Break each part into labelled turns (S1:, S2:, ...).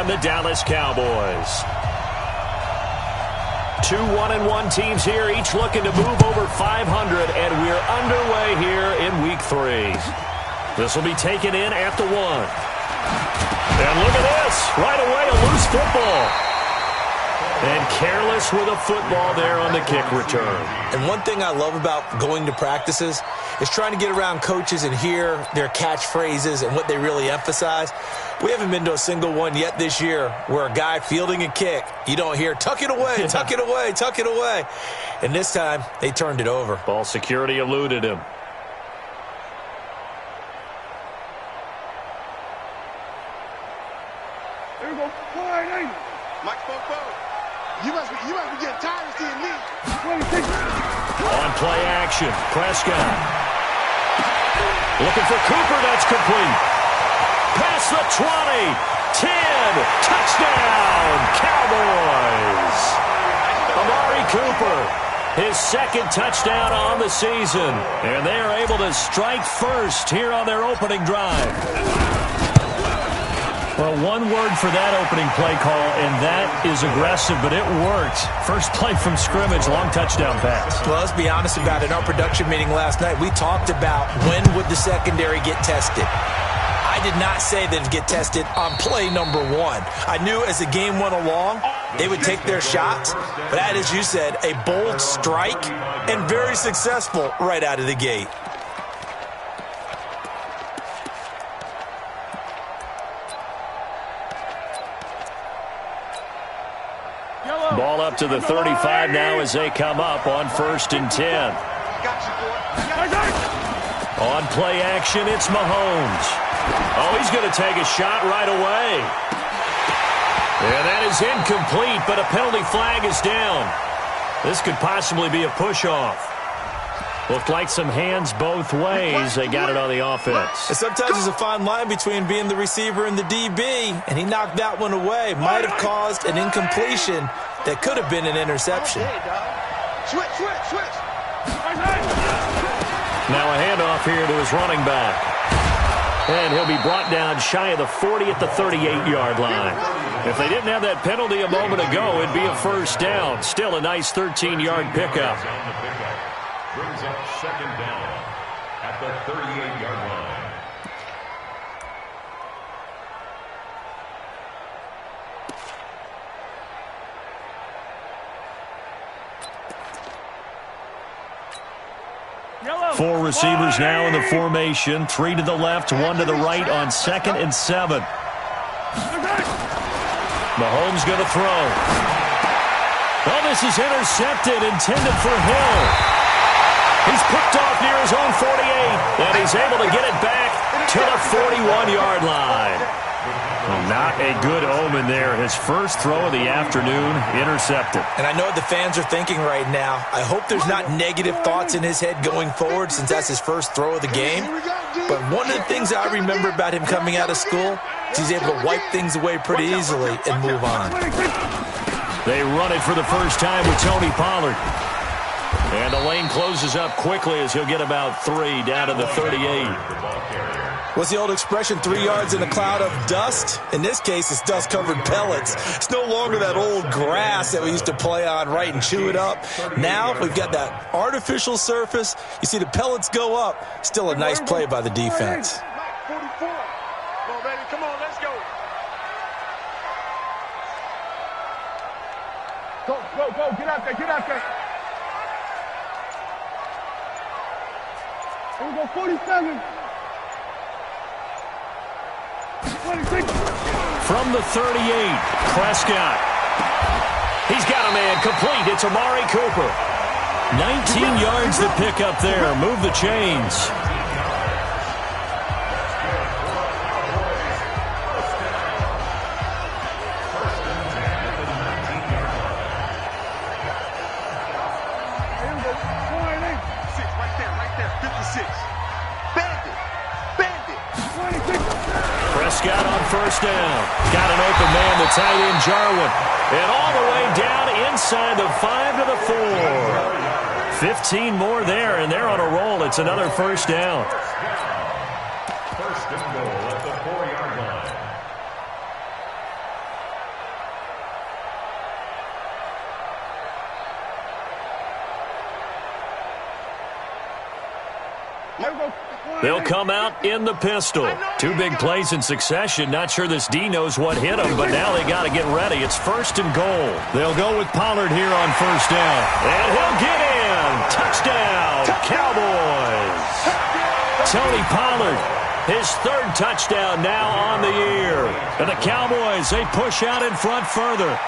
S1: and the Dallas Cowboys. Two 1-1 teams here, each looking to move over 500, and we're underway here in Week 3. This will be taken in at the 1. And look at this. Right away, a loose football. And careless with a football there on the kick return.
S2: And one thing I love about going to practices is trying to get around coaches and hear their catchphrases and what they really emphasize. We haven't been to a single one yet this year where a guy fielding a kick, you don't hear, tuck it away, tuck it away, tuck it away. And this time, they turned it over.
S1: Ball security eluded him.
S3: There we go. Mike Popo. You must be getting tired of seeing me.
S1: On play action, Prescott. Looking for Cooper, that's complete. Past the 20, 10, touchdown, Cowboys. Amari Cooper, his second touchdown on the season. And they are able to strike first here on their opening drive. Well, one word for that opening play call, and that is aggressive, but it worked. First play from scrimmage, long touchdown pass.
S2: Well, let's be honest about it. In our production meeting last night, we talked about when would the secondary get tested. I did not say that it'd get tested on play number 1. I knew as the game went along, they would take their shots, but that, as you said, a bold strike and very successful right out of the gate.
S1: Ball up to the 35 now as they come up on 1st and 10. On play action, it's Mahomes. Oh, he's going to take a shot right away. And that is incomplete, but a penalty flag is down. This could possibly be a push-off. Looked like some hands both ways. They got it on the offense.
S2: And sometimes there's a fine line between being the receiver and the DB, and he knocked that one away. Might have caused an incompletion that could have been an interception.
S3: Switch.
S1: Now a handoff here to his running back. And he'll be brought down shy of the 40 at the 38-yard line. If they didn't have that penalty a moment ago, it'd be a first down. Still a nice 13-yard pickup.
S4: Brings up 2nd down at the 38-yard line.
S1: Four receivers now in the formation. 3 to the left, 1 to the right on 2nd and 7. Mahomes going to throw. Oh, this is intercepted, intended for Hill. He's picked off near his own 48, and he's able to get it back to the 41-yard line. Well, not a good omen there. His first throw of the afternoon intercepted.
S2: And I know what the fans are thinking right now. I hope there's not negative thoughts in his head going forward since that's his first throw of the game. But one of the things I remember about him coming out of school is he's able to wipe things away pretty easily and move on.
S1: They run it for the first time with Tony Pollard. And the lane closes up quickly as he'll get about 3 down to the 38.
S2: What's the old expression, 3 yards in a cloud of dust? In this case, it's dust-covered pellets. It's no longer that old grass that we used to play on, right, and chew it up. Now we've got that artificial surface. You see the pellets go up. Still a nice play by the defense.
S3: 44. Come on, baby. Come on, let's go. Go. Get out there. Here we go, 47. 26.
S1: From the 38, Prescott. He's got a man complete. It's Amari Cooper. 19 yards to pick up there. Move the chains. Prescott on first down. Got an open man, the tight end, Jarwin. And all the way down inside the 5 to the 4. 15 more there, and they're on a roll. It's another first down.
S4: First and goal at the 4-yard line.
S1: They'll come out in the pistol. 2 big plays in succession. Not sure this D knows what hit him, but now they got to get ready. It's 1st and goal. They'll go with Pollard here on 1st down. And he'll get in. Touchdown, Cowboys. Tony Pollard, his 3rd touchdown now on the year. And the Cowboys, they push out in front further.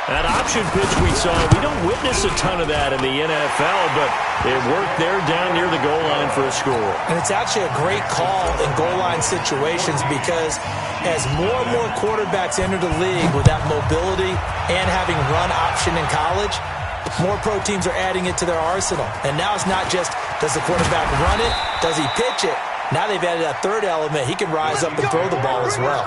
S1: That option pitch we saw, we don't witness a ton of that in the NFL, but it worked there down near the goal line for a score.
S2: And it's actually a great call in goal line situations because as more and more quarterbacks enter the league with that mobility and having run option in college, more pro teams are adding it to their arsenal. And now it's not just, does the quarterback run it? Does he pitch it? Now they've added that 3rd element. He can rise up and throw the ball as well.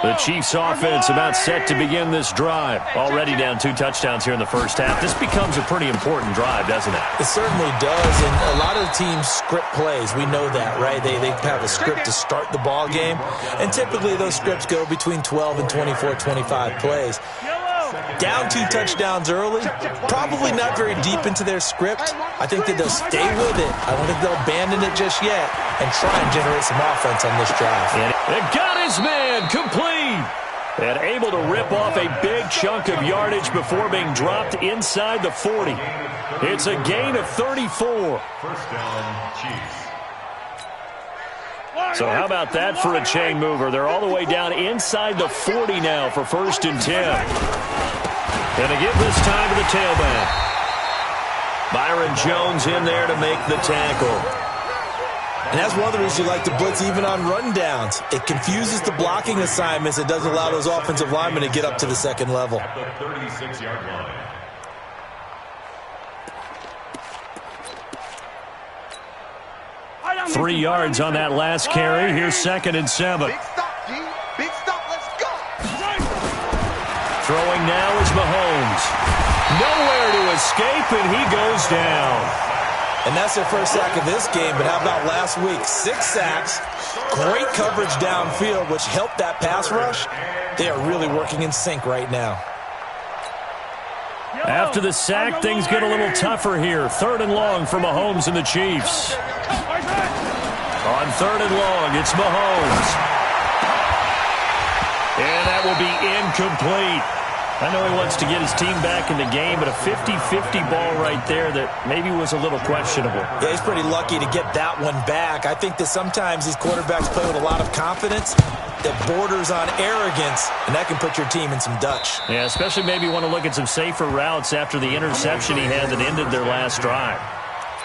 S1: The Chiefs offense about set to begin this drive. Already down 2 touchdowns here in the first half. This becomes a pretty important drive, doesn't it?
S2: It certainly does, and a lot of the teams script plays. We know that, right? They have a script to start the ball game, and typically those scripts go between 12 and 24, 25 plays. Down 2 touchdowns early, probably not very deep into their script. I think that they'll stay with it. I don't think they'll abandon it just yet and try and generate some offense on this drive.
S1: And it got his man complete. And able to rip off a big chunk of yardage before being dropped inside the 40. It's a gain of 34.
S4: 1st down, Chiefs.
S1: So how about that for a chain mover? They're all the way down inside the 40 now for 1st and 10. And to give this time to the tailback. Byron Jones in there to make the tackle.
S2: And that's one of the reasons you like to blitz even on rundowns. It confuses the blocking assignments. It doesn't allow those offensive linemen to get up to the 2nd level.
S4: At the 36-yard line.
S1: Three yards on that last carry. Here's 2nd and 7.
S3: Big stop, G. Big stop. Let's go.
S1: Throwing now is Mahomes. Nowhere to escape, and he goes down.
S2: And that's their 1st sack of this game, but how about last week? 6 sacks, great coverage downfield, which helped that pass rush. They are really working in sync right now.
S1: After the sack, things get a little tougher here. 3rd and long for Mahomes and the Chiefs. On 3rd and long, it's Mahomes. And that will be incomplete. I know he wants to get his team back in the game, but a 50-50 ball right there that maybe was a little questionable.
S2: Yeah, he's pretty lucky to get that one back. I think that sometimes these quarterbacks play with a lot of confidence that borders on arrogance, and that can put your team in some Dutch.
S1: Yeah, especially maybe want to look at some safer routes after the interception he had that ended their last drive.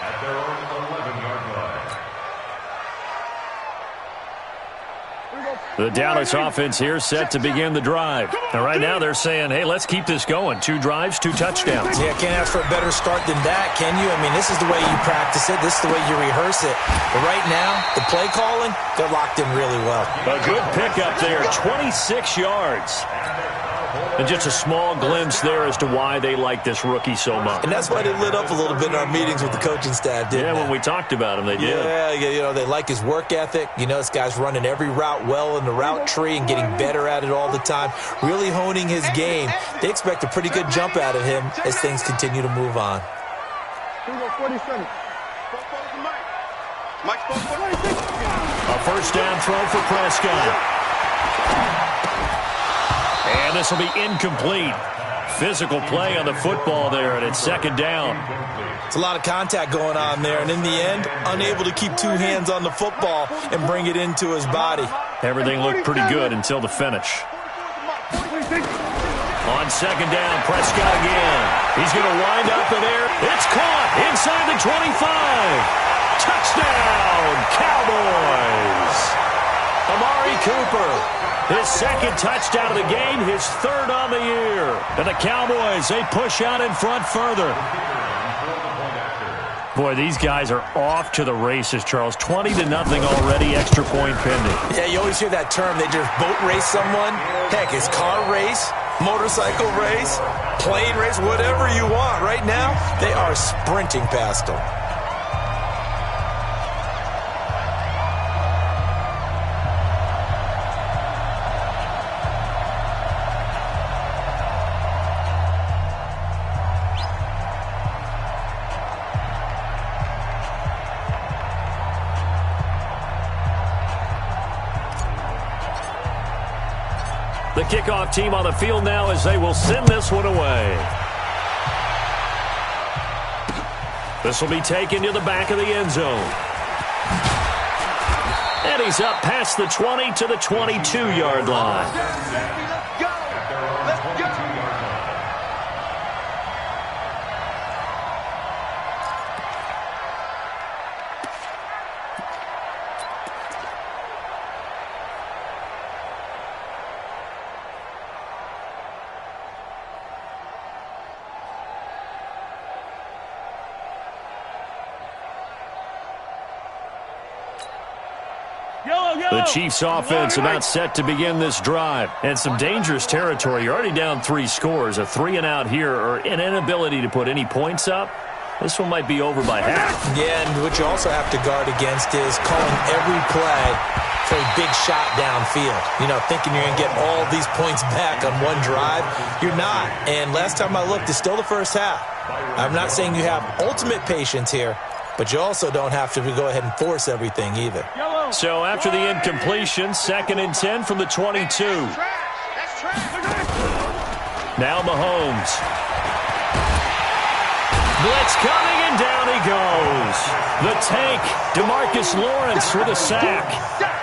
S4: At their own 11-yard line.
S1: The Dallas offense here set to begin the drive. And right now they're saying, hey, let's keep this going. 2 drives, 2 touchdowns.
S2: Yeah, can't ask for a better start than that, can you? I mean, this is the way you practice it. This is the way you rehearse it. But right now, the play calling, they're locked in really well.
S1: A good pickup there, 26 yards. And just a small glimpse there as to why they like this rookie so much.
S2: And that's why they lit up a little bit in our meetings with the coaching staff, didn't they?
S1: When we talked about him, they did.
S2: Yeah, you know, they like his work ethic. You know, this guy's running every route well in the route tree and getting better at it all the time, really honing his game. They expect a pretty good jump out of him as things continue to move on.
S1: A 1st down throw for Prescott. And this will be incomplete. Physical play on the football there, and it's 2nd down.
S2: It's a lot of contact going on there, and in the end, unable to keep 2 hands on the football and bring it into his body.
S1: Everything looked pretty good until the finish. On 2nd down, Prescott again. He's going to wind up in there. It's caught inside the 25. Touchdown, Cowboys. Amari Cooper. His 2nd touchdown of the game, his 3rd on the year. And the Cowboys, they push out in front further. Boy, these guys are off to the races, Charles. 20-0 already, extra point pending.
S2: Yeah, you always hear that term. They just boat race someone. Heck, it's car race, motorcycle race, plane race, whatever you want. Right now, they are sprinting past them.
S1: kickoff team on the field now as they will send this one away. This will be taken to the back of the end zone. And he's up past the 20 to the 22-yard line. The Chiefs offense about set to begin this drive. And some dangerous territory. You're already down 3 scores. A 3-and-out here or an inability to put any points up. This one might be over by half.
S2: Yeah, and what you also have to guard against is calling every play for a big shot downfield. You know, thinking you're going to get all these points back on one drive. You're not. And last time I looked, it's still the first half. I'm not saying you have ultimate patience here, but you also don't have to go ahead and force everything either.
S1: So after the incompletion, 2nd and 10 from the 22. Now Mahomes. Blitz coming, and down he goes. The tank, DeMarcus Lawrence with a sack.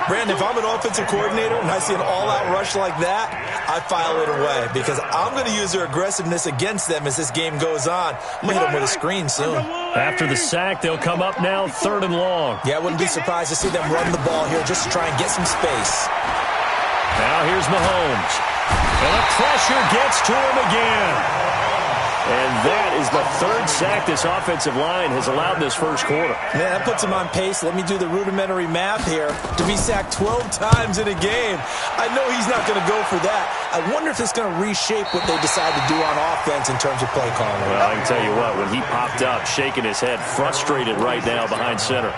S2: Brandon, if I'm an offensive coordinator and I see an all-out rush like that, I file it away because I'm going to use their aggressiveness against them as this game goes on. I'm going to hit them with a screen soon.
S1: After the sack, they'll come up now 3rd and long.
S2: Yeah, I wouldn't be surprised to see them run the ball here just to try and get some space.
S1: Now here's Mahomes. And the pressure gets to him again. And that is the 3rd sack this offensive line has allowed this first quarter.
S2: Man, that puts him on pace. Let me do the rudimentary math here. To be sacked 12 times in a game, I know he's not going to go for that. I wonder if it's going to reshape what they decide to do on offense in terms of play calling.
S1: Well, I can tell you what, when he popped up, shaking his head, frustrated right now behind center.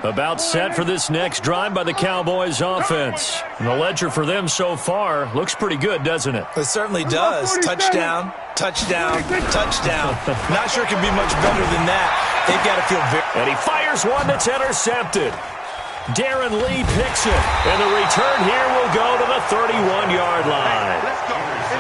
S1: About set for this next drive by the Cowboys offense. And the ledger for them so far looks pretty good, doesn't it?
S2: It certainly does. Touchdown, touchdown, touchdown. Not sure it can be much better than that. They've got to feel very...
S1: And he fires one that's intercepted. Darren Lee picks it. And the return here will go to the 31-yard line.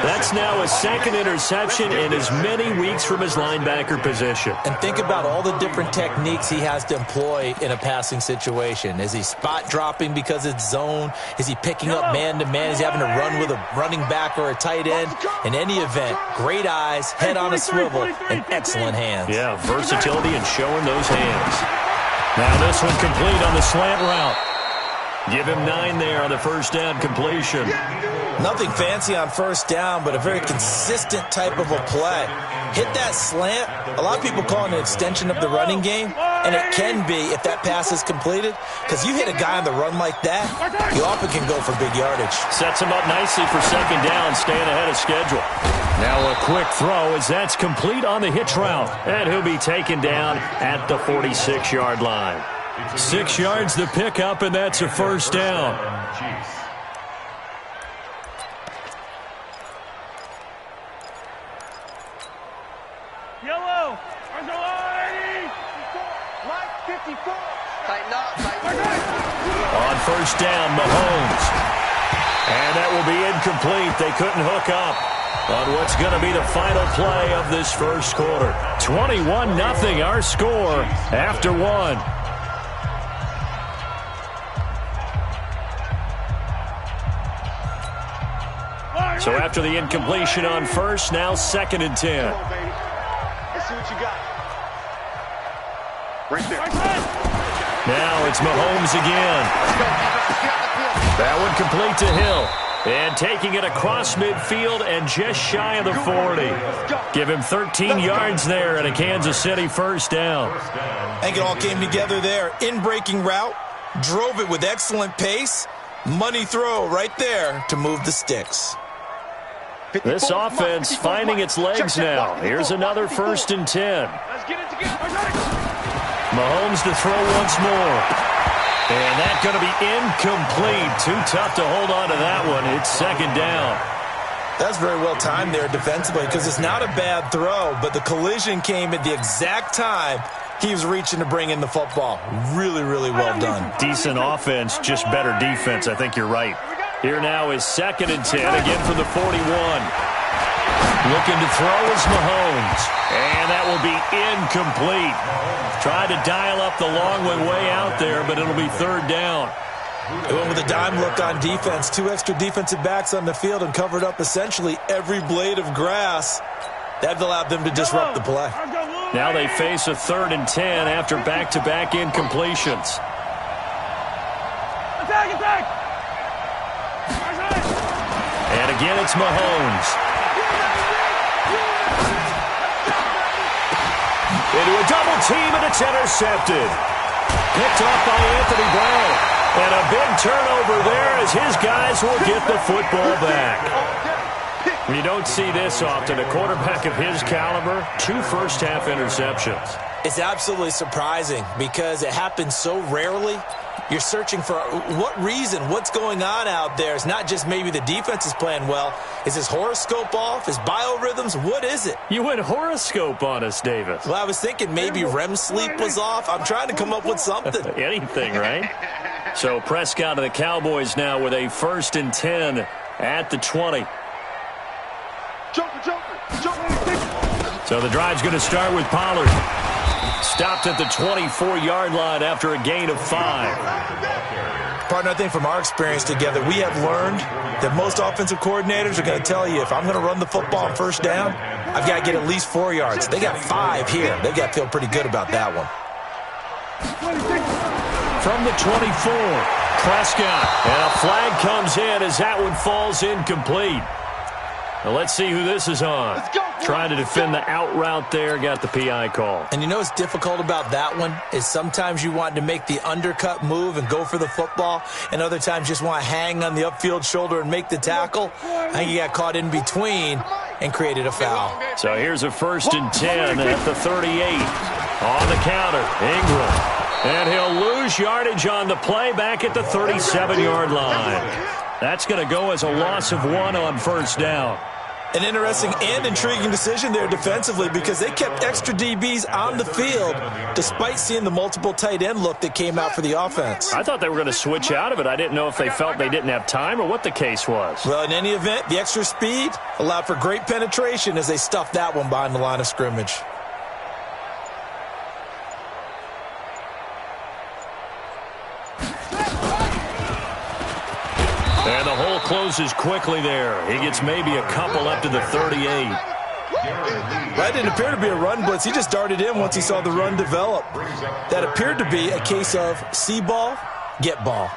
S1: That's now his 2nd interception in as many weeks from his linebacker position.
S2: And think about all the different techniques he has to employ in a passing situation. Is he spot dropping because it's zone? Is he picking up man-to-man? Is he having to run with a running back or a tight end? In any event, great eyes, head on a swivel, and excellent hands.
S1: Yeah, versatility and showing those hands. Now this one complete on the slant route. Give him 9 there on the first down completion.
S2: Nothing fancy on first down, but a very consistent type of a play. Hit that slant. A lot of people call it an extension of the running game, and it can be if that pass is completed, because you hit a guy on the run like that, you often can go for big yardage.
S1: Sets him up nicely for 2nd down, staying ahead of schedule. Now a quick throw as that's complete on the hitch route, and he'll be taken down at the 46-yard line. 6 yards the pickup, and that's a first down.
S3: Yellow. Light 54. Tighten up.
S1: On first down, Mahomes. And that will be incomplete. They couldn't hook up on what's going to be the final play of this first quarter. 21-0 our score after 1. So after the incompletion on first, now 2nd and 10.
S3: Come on, baby. Let's see what you got. Right there.
S1: Now it's Mahomes again. That one complete to Hill. And taking it across midfield and just shy of the 40. Give him 13 yards there and a Kansas City first down.
S2: I think it all came together there. In-breaking route, drove it with excellent pace. Money throw right there to move the sticks.
S1: This offense finding its legs now. Here's another 1st and 10.
S3: Let's get it together.
S1: Mahomes to throw once more. And that's going to be incomplete. Too tough to hold on to that one. It's second down.
S2: That's very well timed there defensively because it's not a bad throw, but the collision came at the exact time he was reaching to bring in the football. Really, really well done.
S1: Decent offense, just better defense. I think you're right. Here now is 2nd and 10, again from the 41. Looking to throw is Mahomes. And that will be incomplete. Tried to dial up the long one way out there, but it'll be 3rd down.
S2: They went with a dime look on defense. 2 extra defensive backs on the field and covered up essentially every blade of grass. That allowed them to disrupt the play.
S1: Now they face a 3rd and 10 after back-to-back incompletions.
S3: Attack!
S1: And again, it's Mahomes. Into a double team, and it's intercepted. Picked off by Anthony Brown. And a big turnover there as his guys will get the football back. You don't see this often. A quarterback of his caliber, 2 first-half interceptions.
S2: It's absolutely surprising because it happens so rarely. You're searching for what reason, what's going on out there. It's not just maybe the defense is playing well. Is his horoscope off? His biorhythms? What is it?
S1: You went horoscope on us, Davis.
S2: Well, I was thinking maybe REM sleep was off. I'm trying to come up with something.
S1: Anything, right? So Prescott and the Cowboys now with a 1st and 10 at the 20. So the drive's going to start with Pollard. Stopped at the 24-yard line after a gain of 5.
S2: Partner, I think from our experience together, we have learned that most offensive coordinators are going to tell you if I'm going to run the football on 1st down, I've got to get at least 4 yards. They got 5 here. They've got to feel pretty good about that one.
S1: From the 24, Prescott. And a flag comes in as that one falls incomplete. Now let's see who this is on. Trying to defend the out route there, got the PI call.
S2: And you know what's difficult about that one is sometimes you want to make the undercut move and go for the football, and other times just want to hang on the upfield shoulder and make the tackle. I think he got caught in between and created a foul.
S1: So here's a 1st and 10 at the 38. On the counter, Ingram. And he'll lose yardage on the play back at the 37-yard line. That's going to go as a loss of 1 on 1st down.
S2: An interesting and intriguing decision there defensively because they kept extra DBs on the field despite seeing the multiple tight end look that came out for the offense.
S1: I thought they were going to switch out of it. I didn't know if they felt they didn't have time or what the case was.
S2: Well, in any event, the extra speed allowed for great penetration as they stuffed that one behind the line of scrimmage.
S1: And the hole closes quickly there. He gets maybe a couple up to the 38.
S2: That didn't appear to be a run blitz. He just darted in once he saw the run develop. That appeared to be a case of see ball, get ball.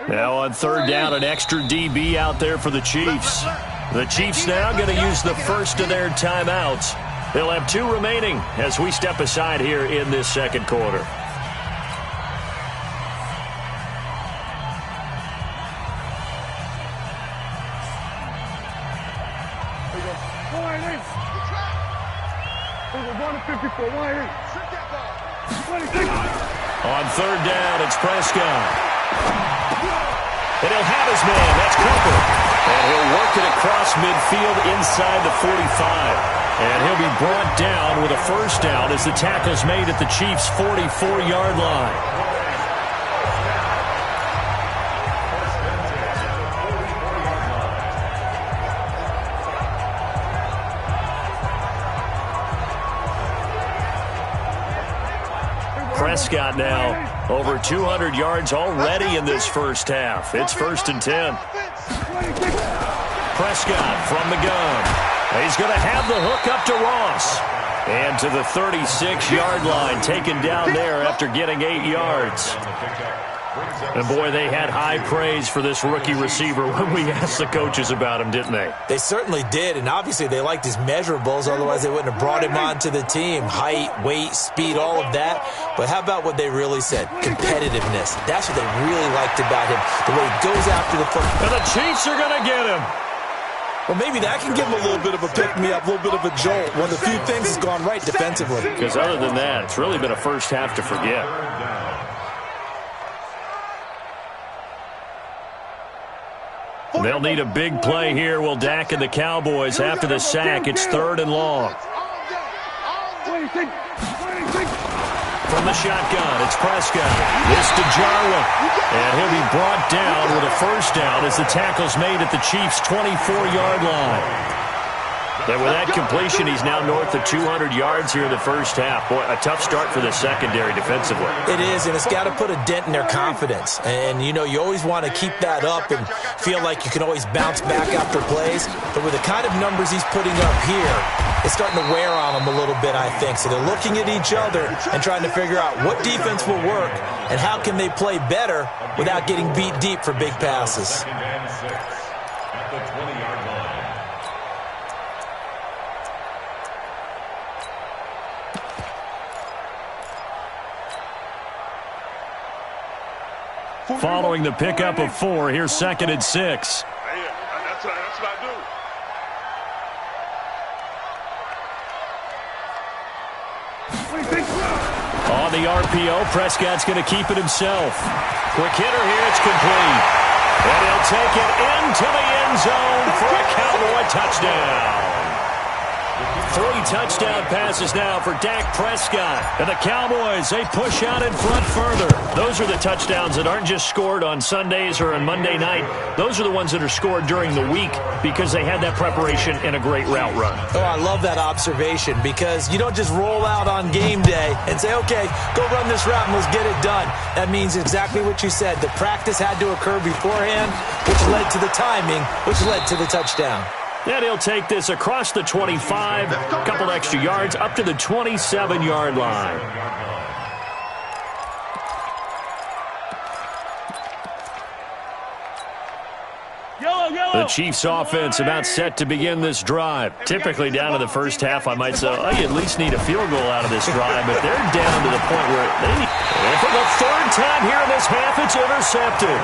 S1: Now on 3rd down, an extra DB out there for the Chiefs. The Chiefs now going to use the first of their timeouts. They'll have 2 remaining as we step aside here in this 2nd quarter. On 3rd down, it's Prescott. And he'll have his man. That's Cooper. And he'll work it across midfield inside the 45. And he'll be brought down with a 1st down as the tackle's made at the Chiefs' 44-yard line. Prescott now over 200 yards already in this 1st half. It's 1st and 10. Prescott from the gun. He's going to have the hook up to Ross. And to the 36-yard line, taken down there after getting 8 yards. And, boy, they had high praise for this rookie receiver when we asked the coaches about him, didn't they?
S2: They certainly did, and obviously they liked his measurables. Otherwise, they wouldn't have brought him onto the team. Height, weight, speed, all of that. But how about what they really said? Competitiveness. That's what they really liked about him, the way he goes after the football.
S1: And the Chiefs are going to get him.
S2: Well, maybe that can give him a little bit of a pick-me-up, a little bit of a jolt. One of the few things that's gone right defensively.
S1: Because other than that, it's really been a first half to forget. They'll need a big play here. Will Dak and the Cowboys after the sack. It's 3rd and long. From the shotgun, it's Prescott. This to Jarwin. And he'll be brought down with a first down as the tackle's made at the Chiefs' 24-yard line. And with that completion, he's now north of 200 yards here in the first half. Boy, a tough start for the secondary defensively.
S2: It is, and it's got to put a dent in their confidence. And, you know, you always want to keep that up and feel like you can always bounce back after plays. But with the kind of numbers he's putting up here, it's starting to wear on them a little bit, I think. So they're looking at each other and trying to figure out what defense will work and how can they play better without getting beat deep for big passes.
S4: At the 20-yard line.
S1: Following the pickup of 4, here's 2nd and 6.
S3: That's what I do.
S1: On the RPO, Prescott's going to keep it himself. Quick hitter here, it's complete. And he'll take it into the end zone for a Cowboy touchdown. 3 touchdown passes now for Dak Prescott. And the Cowboys, they push out in front further. Those are the touchdowns that aren't just scored on Sundays or on Monday night. Those are the ones that are scored during the week because they had that preparation and a great route run.
S2: Oh, I love that observation because you don't just roll out on game day and say, okay, go run this route and let's get it done. That means exactly what you said. The practice had to occur beforehand, which led to the timing, which led to the touchdown.
S1: And he'll take this across the 25, a couple extra yards, up to the 27-yard line. The Chiefs offense about set to begin this drive. Typically down to the first half, I might say, oh, you at least need a field goal out of this drive, but they're down to the point where they need. And for the 3rd time here in this half, it's intercepted.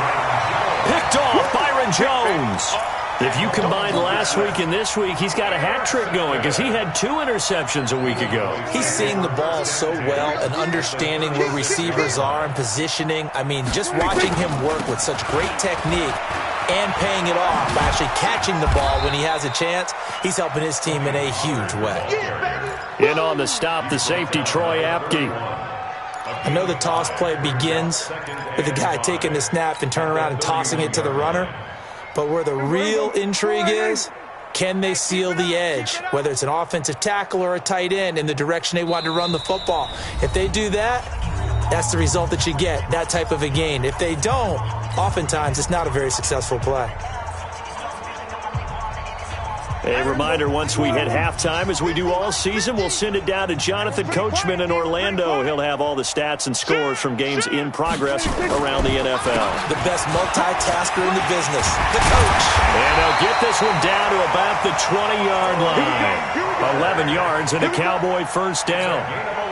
S1: Picked off Byron Jones. If you combine last week and this week, he's got a hat trick going because he had 2 interceptions a week ago.
S2: He's seeing the ball so well and understanding where receivers are and positioning. I mean, just watching him work with such great technique and paying it off by actually catching the ball when he has a chance, he's helping his team in a huge way.
S1: In on the stop, the safety, Troy Apke.
S2: I know the toss play begins with the guy taking the snap and turning around and tossing it to the runner. But where the real intrigue is, can they seal the edge, whether it's an offensive tackle or a tight end, in the direction they want to run the football? If they do that, that's the result that you get, that type of a gain. If they don't, oftentimes it's not a very successful play.
S1: A reminder, once we hit halftime, as we do all season, we'll send it down to Jonathan Coachman in Orlando. He'll have all the stats and scores from games in progress around the NFL.
S2: The best multitasker in the business, the coach.
S1: And they'll get this one down to about the 20-yard line. 11 yards and a Cowboy first down.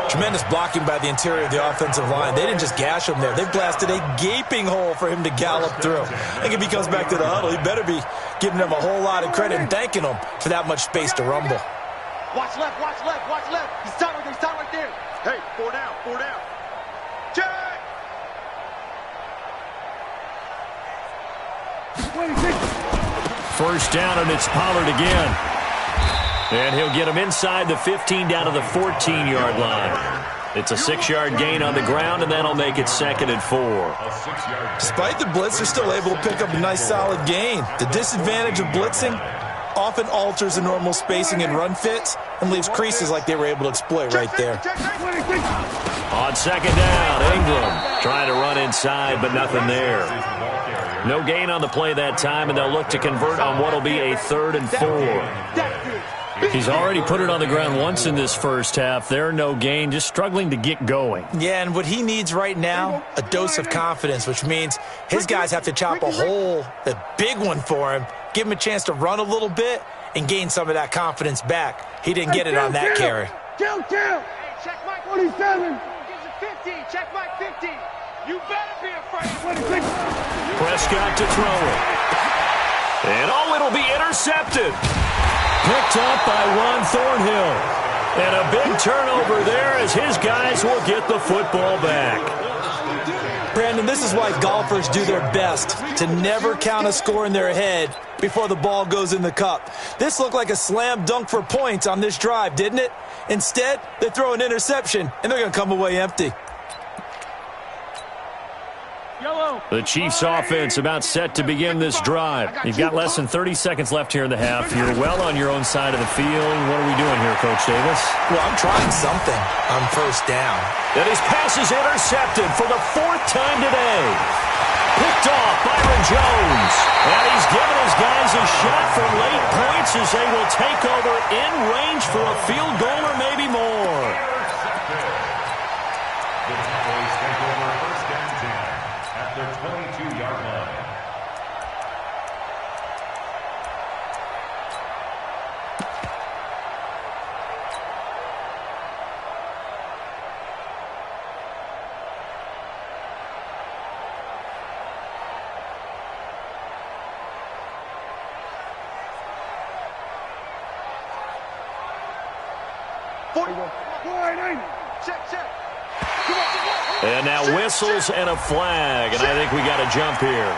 S2: Tremendous blocking by the interior of the offensive line. They didn't just gash him there. They blasted a gaping hole for him to gallop through. I think if he comes back to the huddle, he better be giving them a whole lot of credit and thanking them for that much space to rumble.
S3: Watch left, watch left, watch left. He's tight right there. Hey, 4 down, 4 down. Check!
S1: First down, and it's Pollard again. And he'll get him inside the 15 down to the 14-yard line. It's a 6-yard gain on the ground, and that'll make it 2nd and 4.
S2: Despite the blitz, they're still able to pick up a nice, solid gain. The disadvantage of blitzing often alters the normal spacing and run fits and leaves creases like they were able to exploit right there.
S1: On 2nd down, Ingram trying to run inside, but nothing there. No gain on the play that time, and they'll look to convert on what will be a 3rd and 4. He's already put it on the ground once in this first half. There, no gain, just struggling to get going.
S2: Yeah, and what he needs right now, a dose of confidence, which means his guys have to chop a hole, a big one for him, give him a chance to run a little bit and gain some of that confidence back. He didn't get it on that carry.
S3: Hey, check Mike 47. Gives it 50. Check Mike 50. You better be afraid.
S1: Prescott to throw it. And, it'll be intercepted. Picked up by Ron Thornhill. And a big turnover there as his guys will get the football back.
S2: Brandon, this is why golfers do their best to never count a score in their head before the ball goes in the cup. This looked like a slam dunk for points on this drive, didn't it? Instead, they throw an interception, and they're going to come away empty.
S1: The Chiefs offense about set to begin this drive. You've got less than 30 seconds left here in the half. You're well on your own side of the field. What are we doing here, Coach Davis?
S2: Well, I'm trying something on first down.
S1: And his pass is intercepted for the 4th time today. Picked off Byron Jones. And he's given his guys a shot for late points as they will take over in range for a field goal or maybe more.
S4: The Cowboys take over first and 10 at the 22-yard line.
S1: And now whistles and a flag, and I think we got a jump here.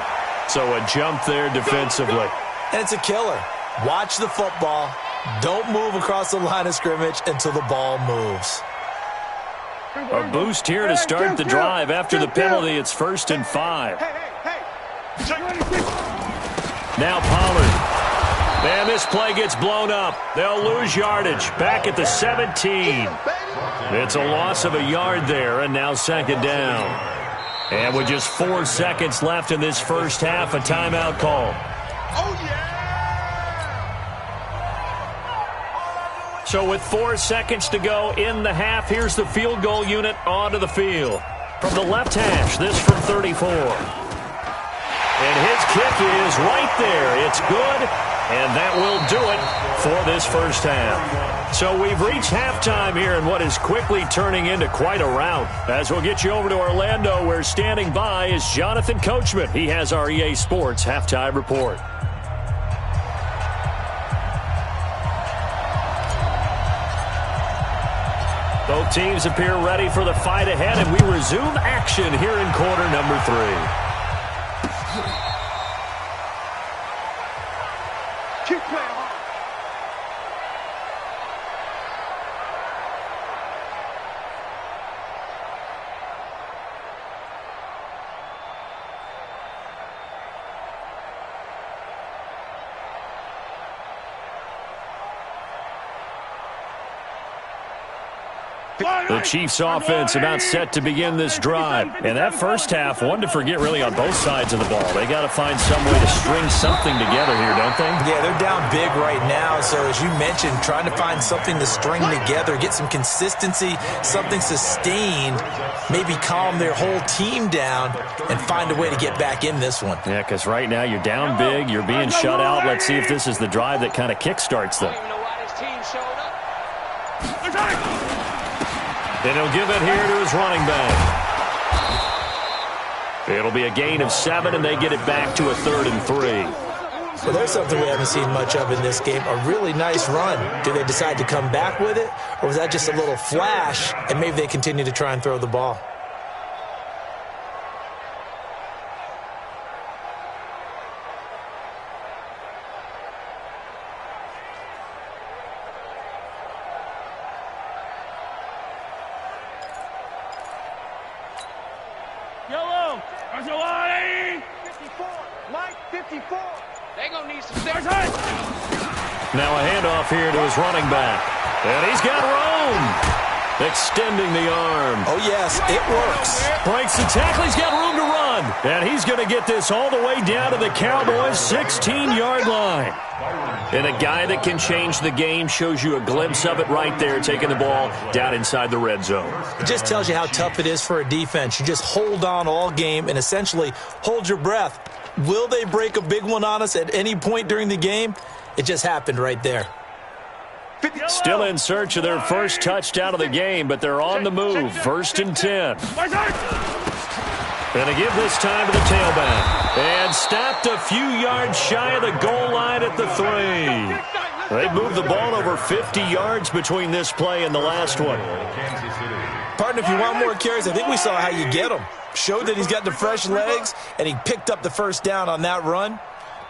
S1: So a jump there defensively.
S2: And it's a killer. Watch the football. Don't move across the line of scrimmage until the ball moves.
S1: A boost here to start the drive. After the penalty, it's 1st and 5. Now Pollard. Man, this play gets blown up. They'll lose yardage. Back at the 17. It's a loss of a yard there, and now 2nd down. And with just 4 seconds left in this first half, a timeout call. So with 4 seconds to go in the half, here's the field goal unit onto the field. From the left hash, this from 34. And his kick is right there. It's good. And that will do it for this first half. So we've reached halftime here in what is quickly turning into quite a rout. As we'll get you over to Orlando, where standing by is Jonathan Coachman. He has our EA Sports halftime report. Both teams appear ready for the fight ahead, and we resume action here in quarter number 3. The Chiefs offense about set to begin this drive. And that first half, one to forget really on both sides of the ball. They got to find some way to string something together here, don't they?
S2: Yeah, they're down big right now. So as you mentioned, trying to find something to string together, get some consistency, something sustained, maybe calm their whole team down and find a way to get back in this one.
S1: Yeah, because right now you're down big, you're being shut out. Let's see if this is the drive that kind of kickstarts them. And he'll give it here to his running back. It'll be a gain of 7, and they get it back to a 3rd and 3.
S2: Well, there's something we haven't seen much of in this game, a really nice run. Do they decide to come back with it, or was that just a little flash, and maybe they continue to try and throw the ball?
S1: Now a handoff here to his running back. And he's got room. Extending the arm.
S2: Oh, yes, it works.
S1: Breaks the tackle. He's got room to run. run, and he's going to get this all the way down to the Cowboys' 16-yard line. And a guy that can change the game shows you a glimpse of it right there, taking the ball down inside the red zone.
S2: It just tells you how tough it is for a defense. You just hold on all game and essentially hold your breath. Will they break a big one on us at any point during the game? It just happened right there.
S1: Still in search of their first touchdown of the game, but they're on the move. 1st and 10. Going to give this time to the tailback. And stopped a few yards shy of the goal line at the 3. They moved the ball over 50 yards between this play and the last one.
S2: Partner, if you want more carries, I think we saw how you get them. Showed that he's got the fresh legs, and he picked up the first down on that run.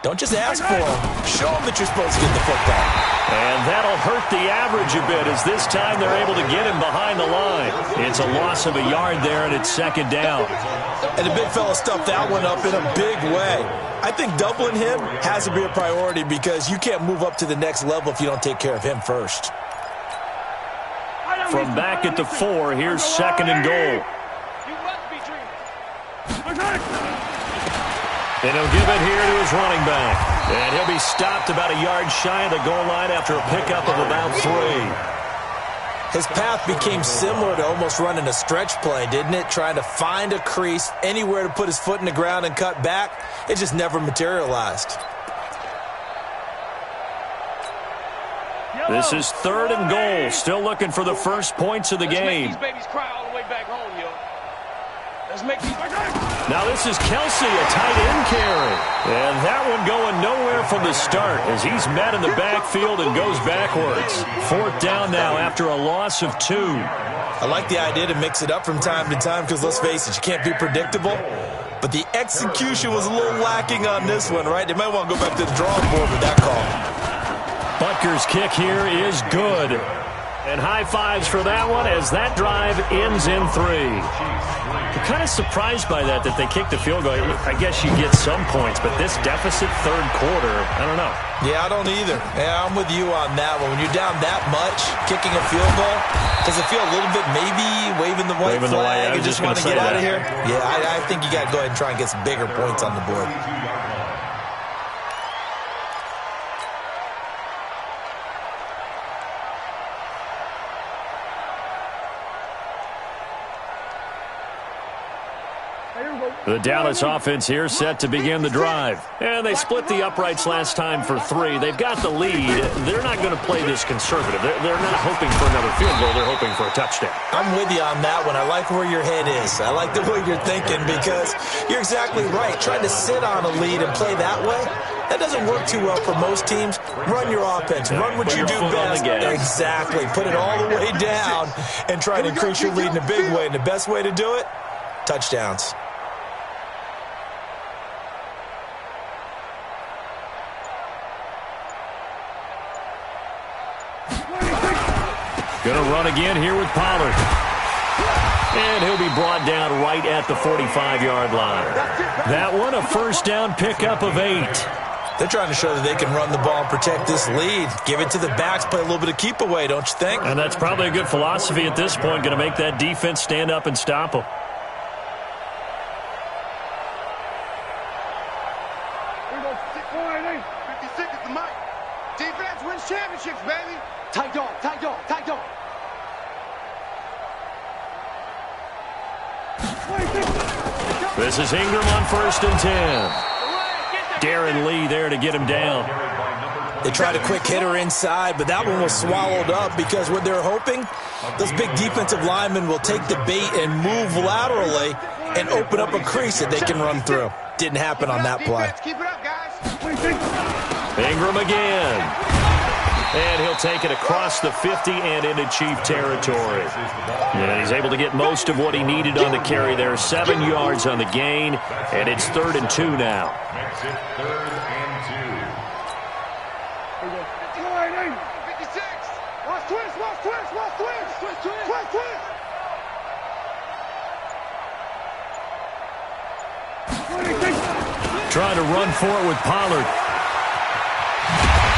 S2: Don't just ask for him. Show him that you're supposed to get the football.
S1: And that'll hurt the average a bit as this time they're able to get him behind the line. It's a loss of a yard there, and it's 2nd down.
S2: And the big fella stuffed that one up in a big way. I think doubling him has to be a priority because you can't move up to the next level if you don't take care of him first.
S1: From back at the 4, here's 2nd and goal. And he'll give it here to his running back. And he'll be stopped about a yard shy of the goal line after a pickup of about 3.
S2: His path became similar to almost running a stretch play, didn't it? Trying to find a crease, anywhere to put his foot in the ground and cut back. It just never materialized.
S1: This is 3rd and goal. Still looking for the first points of the game. Now this is Kelsey, a tight end carry. And that one going nowhere from the start as he's met in the backfield and goes backwards. 4th down now after a loss of 2.
S2: I like the idea to mix it up from time to time because, let's face it, you can't be predictable. But the execution was a little lacking on this one, right? They might want to go back to the drawing board with that call.
S1: Butker's kick here is good. And high fives for that one as that drive ends in 3. I'm kind of surprised by that they kicked the field goal. I guess you get some points, but this deficit 3rd quarter, I don't know.
S2: Yeah, I don't either. Yeah, I'm with you on that one. When you're down that much, kicking a field goal, does it feel a little bit maybe waving the white flag and just want to get out of here? Yeah, I think you got to go ahead and try and get some bigger points on the board.
S1: The Dallas offense here set to begin the drive. And they split the uprights last time for 3. They've got the lead. They're not going to play this conservative. They're not hoping for another field goal. They're hoping for a touchdown.
S2: I'm with you on that one. I like where your head is. I like the way you're thinking because you're exactly right. Trying to sit on a lead and play that way, that doesn't work too well for most teams. Run your offense. Run what you do best. Exactly. Put it all the way down and try to increase your lead in a big way. And the best way to do it, touchdowns.
S1: Going to run again here with Pollard. And he'll be brought down right at the 45-yard line. That one, a 1st down pickup of 8.
S2: They're trying to show that they can run the ball and protect this lead. Give it to the backs, play a little bit of keep away, don't you think?
S1: And that's probably a good philosophy at this point. Going to make that defense stand up and stop them.
S3: Championships, baby. Tight dog, tight dog, tight dog.
S1: This is Ingram on 1st and 10. Darren Lee there to get him down.
S2: They tried a quick hitter inside, but that one was swallowed up because what they're hoping, those big defensive linemen will take the bait and move laterally and open up a crease that they can run through. Didn't happen on that play.
S3: Keep it up, guys.
S1: Ingram again. And he'll take it across the 50 and into Chief territory. And he's able to get most of what he needed on the carry there. 7 yards on the gain, and it's 3rd and 2 now.
S4: Makes it 3rd and 2.
S3: 56. Watch twist, watch twist, watch twist. Twist, twist.
S1: Trying to run for it with Pollard.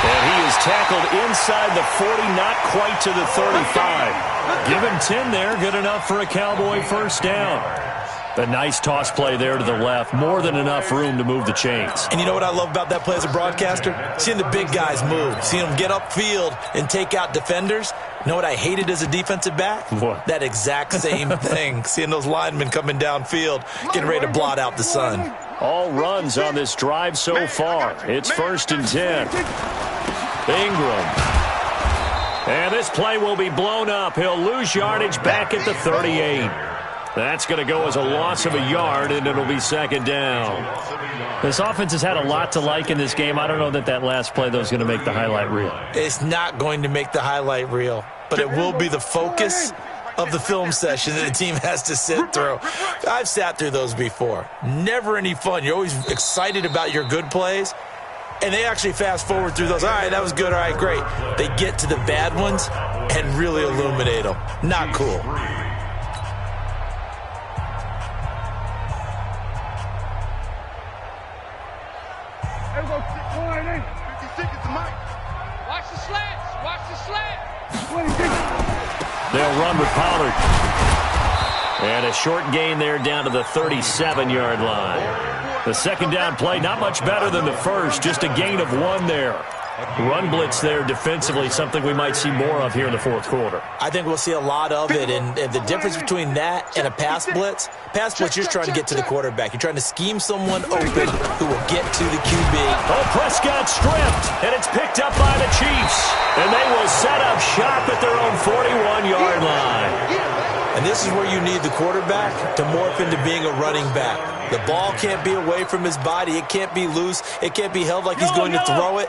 S1: And he is tackled inside the 40, not quite to the 35. Give him 10 there, good enough for a Cowboy 1st down. A nice toss play there to the left. More than enough room to move the chains.
S2: And you know what I love about that play as a broadcaster? Seeing the big guys move. Seeing them get upfield and take out defenders. You know what I hated as a defensive back?
S1: What?
S2: That exact same thing. Seeing those linemen coming downfield, getting ready to blot out the sun.
S1: All runs on this drive so far. It's 1st and 10. Ingram. And this play will be blown up. He'll lose yardage back at the 38. That's going to go as a loss of a yard, and it'll be 2nd down.
S5: This offense has had a lot to like in this game. I don't know that last play, though, is going to make the highlight reel.
S2: It's not going to make the highlight reel, but it will be the focus of the film session that the team has to sit through. I've sat through those before. Never any fun. You're always excited about your good plays, and they actually fast forward through those. All right, that was good. All right, great. They get to the bad ones and really illuminate them. Not cool.
S3: Watch the slants. Watch the slants.
S1: They'll run with Pollard. And a short gain there down to the 37-yard line. The 2nd down play, not much better than the first, just a gain of 1 there. Run blitz there defensively, something we might see more of here in the 4th quarter.
S2: I think we'll see a lot of it, and the difference between that and a pass blitz, you're just trying to get to the quarterback. You're trying to scheme someone open who will get to the QB.
S1: Oh, Prescott stripped, and it's picked up by the Chiefs. And they will set up shop at their own 41-yard line.
S2: And this is where you need the quarterback to morph into being a running back. The ball can't be away from his body. It can't be loose. It can't be held like he's going to throw it.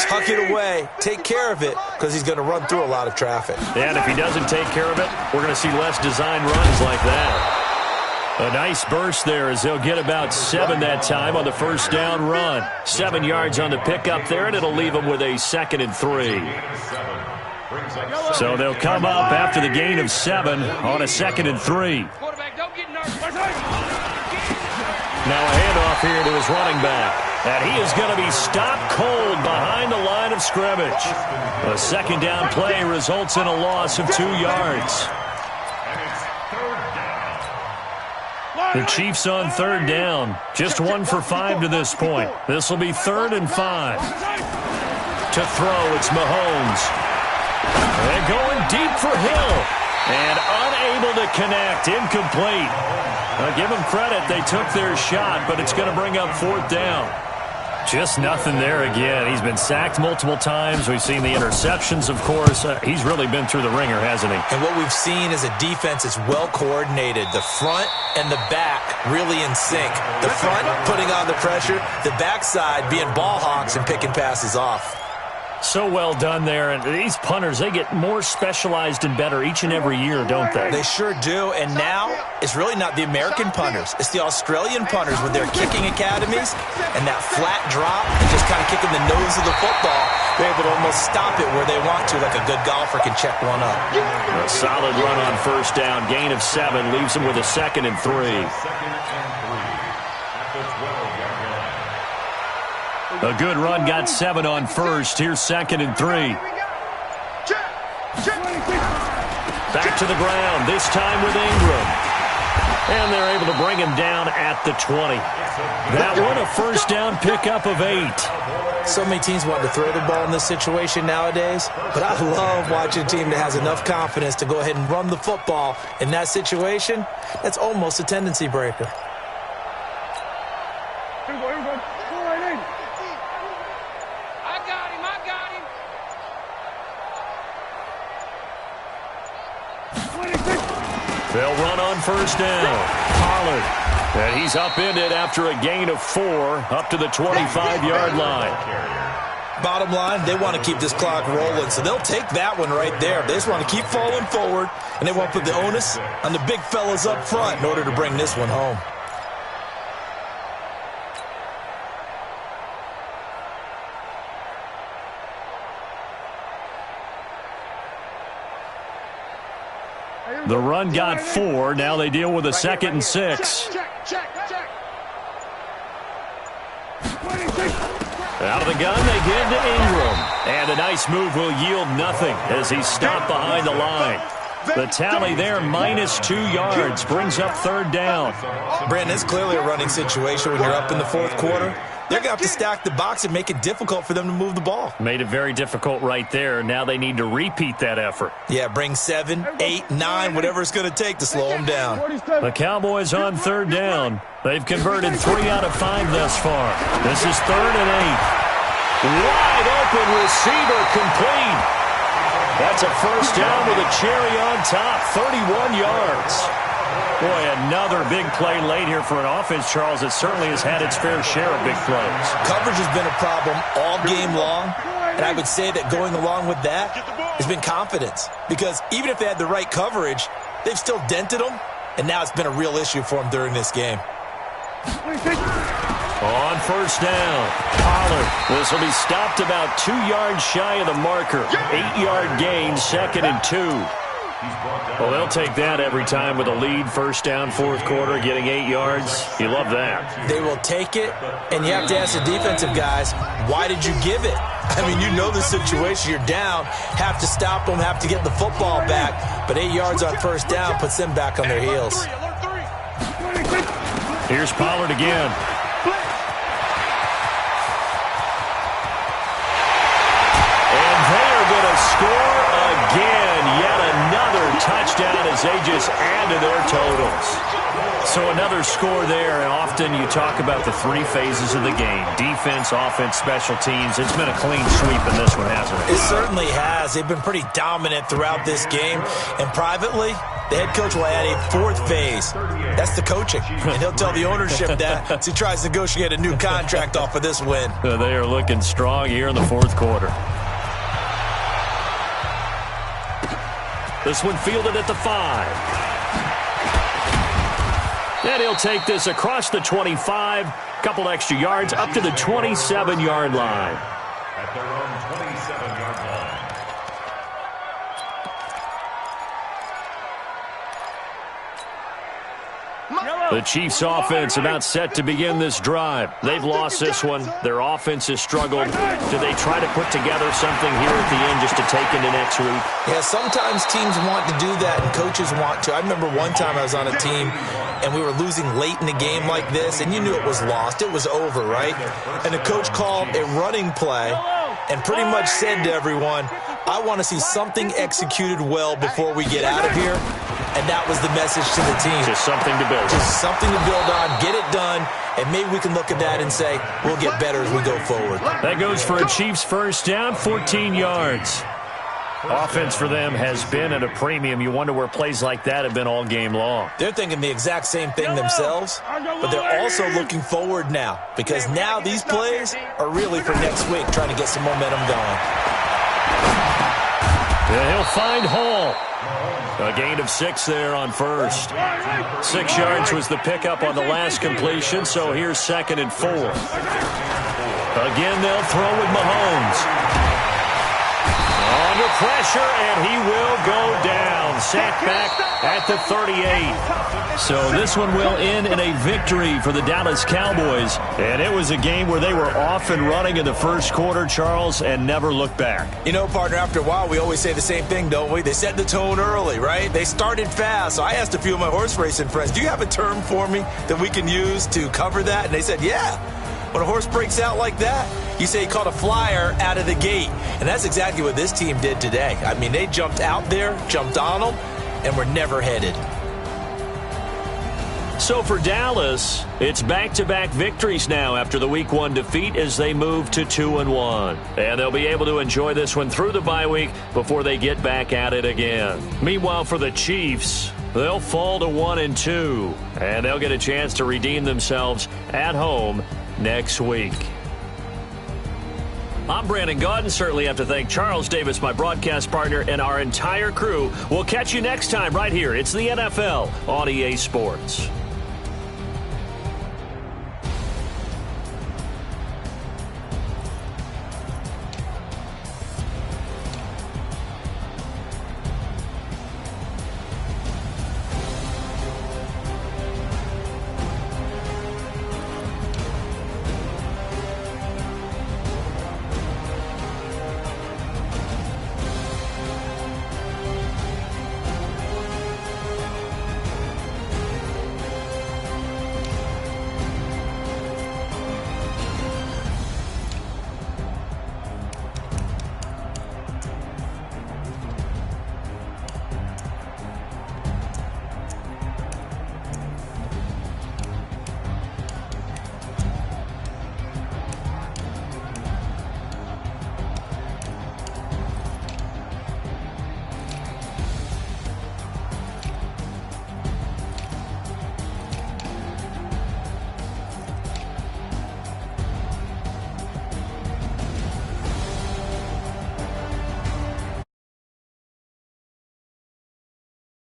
S2: Tuck it away. Take care of it because he's going to run through a lot of traffic.
S1: And if he doesn't take care of it, we're going to see less design runs like that. A nice burst there as they'll get about 7 that time on the 1st down run. 7 yards on the pickup there, and it'll leave them with a 2nd and 3. So they'll come up after the gain of 7 on a 2nd and 3.
S3: Quarterback, don't get nervous.
S1: Now a handoff here to his running back. And he is going to be stopped cold behind the line of scrimmage. A 2nd down play results in a loss of 2 yards. The Chiefs on 3rd down. Just 1 for 5 to this point. This will be 3rd and 5. To throw, it's Mahomes. They're going deep for Hill. And unable to connect. Incomplete. Give them credit. They took their shot, but it's going to bring up 4th down.
S5: Just nothing there again. He's been sacked multiple times. We've seen the interceptions, of course. He's really been through the ringer, hasn't he?
S2: And what we've seen is a defense that's well coordinated. The front and the back really in sync. The front putting on the pressure. The backside being ball hawks and picking passes off.
S5: So well done there. And these punters, they get more specialized and better each and every year, don't they?
S2: They sure do. And now it's really not the American punters. It's the Australian punters with their kicking academies and that flat drop and just kind of kicking the nose of the football. They're able to almost stop it where they want to, like a good golfer can check one up.
S1: A solid run on 1st down. Gain of 7 leaves them with a 2nd and 3.
S5: A good run got 7 on 1st. Here's 2nd and 3.
S1: Back to the ground, this time with Ingram. And they're able to bring him down at the 20. That one, a 1st down pickup of 8.
S2: So many teams want to throw the ball in this situation nowadays, but I love watching a team that has enough confidence to go ahead and run the football in that situation. That's almost a tendency breaker.
S1: They'll run on 1st down. Pollard. And he's upended after a gain of 4 up to the 25-yard line.
S2: Bottom line, they want to keep this clock rolling, so they'll take that one right there. They just want to keep falling forward, and they want to put the onus on the big fellas up front in order to bring this one home.
S5: The run got 4. Now they deal with a 2nd and 6.
S1: Out of the gun, they give to Ingram. And a nice move will yield nothing as he's stopped behind the line.
S5: The tally there, -2 yards, brings up 3rd down.
S2: Brandon, it's clearly a running situation when you're up in the 4th quarter. They're going to have to stack the box and make it difficult for them to move the ball.
S5: Made it very difficult right there. Now they need to repeat that effort.
S2: Yeah, bring 7, 8, 9, whatever it's going to take to slow them down.
S5: The Cowboys on 3rd down. They've converted 3 out of 5 thus far. This is 3rd and 8. Wide open receiver complete. That's a 1st down with a cherry on top, 31 yards. Boy, another big play late here for an offense, Charles, that certainly has had its fair share of big plays.
S2: Coverage has been a problem all game long, and I would say that going along with that has been confidence. Because even if they had the right coverage, they've still dented them, and now it's been a real issue for them during this game.
S5: On 1st down, Pollard. This will be stopped about 2 yards shy of the marker. 8-yard gain, 2nd and 2. Well, they'll take that every time with a lead, 1st down, 4th quarter, getting 8 yards. You love that.
S2: They will take it, and you have to ask the defensive guys, why did you give it? I mean, you know the situation. You're down, have to stop them, have to get the football back, but 8 yards on 1st down puts them back on their heels.
S5: Here's Pollard again. And they are going to score again. Yet another touchdown as they just add to their totals. So another score there, and often you talk about the 3 phases of the game. Defense, offense, special teams. It's been a clean sweep in this one, hasn't it?
S2: It certainly has. They've been pretty dominant throughout this game. And privately, the head coach will add a 4th phase. That's the coaching. And he'll tell the ownership that as he tries to negotiate a new contract off of this win.
S5: They are looking strong here in the 4th quarter. This one fielded at the 5. And he'll take this across the 25, couple extra yards, up to the 27-yard line.
S4: At their own 27-yard line.
S5: The Chiefs' offense about set to begin this drive. They've lost this one. Their offense has struggled. Do they try to put together something here at the end just to take into next week?
S2: Yeah, sometimes teams want to do that and coaches want to. I remember one time I was on a team and we were losing late in the game like this, and you knew it was lost. It was over, right? And the coach called a running play and pretty much said to everyone, I want to see something executed well before we get out of here. And that was the message to the team.
S5: Just something to build.
S2: Just something to build on, get it done, and maybe we can look at that and say, we'll get better as we go forward.
S5: That goes for a Chiefs 1st down, 14 yards. Offense for them has been at a premium. You wonder where plays like that have been all game long.
S2: They're thinking the exact same thing themselves, but they're also looking forward now, because now these plays are really for next week, trying to get some momentum going.
S5: Yeah, he'll find Hall. A gain of 6 there on 1st. 6 yards was the pickup on the last completion, so here's 2nd and 4. Again, they'll throw with Mahomes. Under pressure, and he will go down. Sacked back at the 38. So this one will end in a victory for the Dallas Cowboys. And it was a game where they were off and running in the 1st quarter, Charles, and never looked back.
S2: You know, partner, after a while, we always say the same thing, don't we? They set the tone early, right? They started fast. So I asked a few of my horse racing friends, do you have a term for me that we can use to cover that? And they said, yeah. When a horse breaks out like that, you say he caught a flyer out of the gate. And that's exactly what this team did today. I mean, they jumped out there, jumped on them, and were never headed.
S5: So for Dallas, it's back-to-back victories now after the Week 1 defeat as they move to 2-1. And they'll be able to enjoy this one through the bye week before they get back at it again. Meanwhile, for the Chiefs, they'll fall to 1-2, and they'll get a chance to redeem themselves at home next week. I'm Brandon Gaudin. Certainly have to thank Charles Davis, my broadcast partner, and our entire crew. We'll catch you next time right here. It's the NFL on EA Sports.